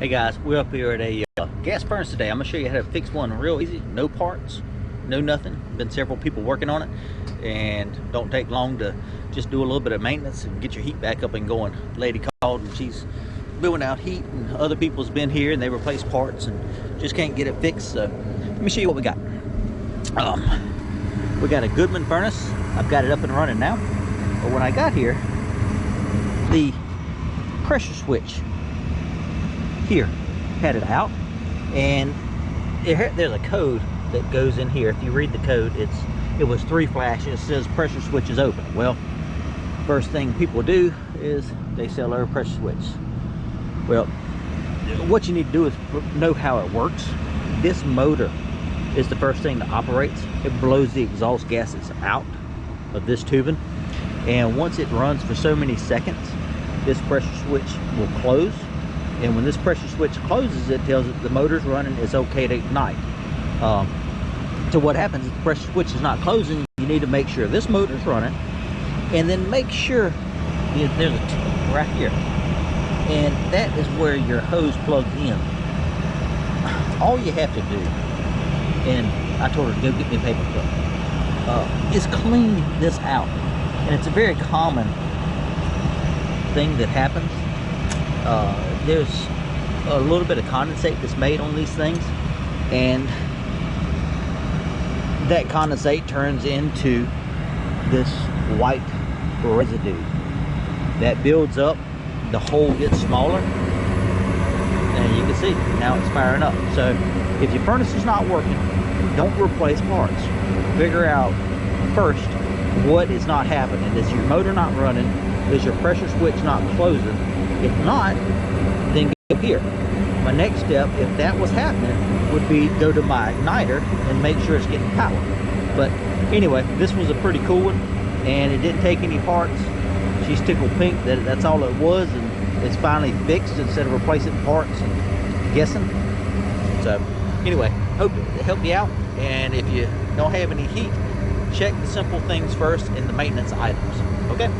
Hey guys, we're up here at a gas furnace today. I'm gonna show you how to fix one real easy. No parts, no nothing. Been several people working on it, and don't take long to just do a little bit of maintenance and get your heat back up and going. Lady called and she's building out heat, and other people's been here and they replaced parts and just can't get it fixed. So let me show you what we got. We got a Goodman furnace. I've got it up and running now. But when I got here, the pressure switch here had it out, and there's a code that goes in here. If you read the code, it was 3 flashes. It says pressure switch is open. Well, first thing people do is they sell their pressure switch. Well, what you need to do is know how it works. This motor is the first thing that operates. It blows the exhaust gases out of this tubing, and once it runs for so many seconds, this pressure switch will close. And when this pressure switch closes, it tells it the motor's running, it's okay to ignite. So what happens if the pressure switch is not closing, you need to make sure this motor's running, and then make sure there's a tip right here, and that is where your hose plugs in. All you have to do, and I told her to go get me a paper clip, is clean this out. And it's a very common thing that happens. There's a little bit of condensate that's made on these things, and that condensate turns into this white residue that builds up. The hole gets smaller, and you can see now it's firing up. So if your furnace is not working, don't replace parts. Figure out first what is not happening. Is your motor not running? Is your pressure switch not closing? If not, then go here. My next step, if that was happening, would be go to my igniter and make sure it's getting power. But anyway, this was a pretty cool one, and it didn't take any parts. She's tickled pink that that's all it was, and it's finally fixed instead of replacing parts and guessing. So anyway, hope it helped you out. And if you don't have any heat, check the simple things first in the maintenance items. Okay?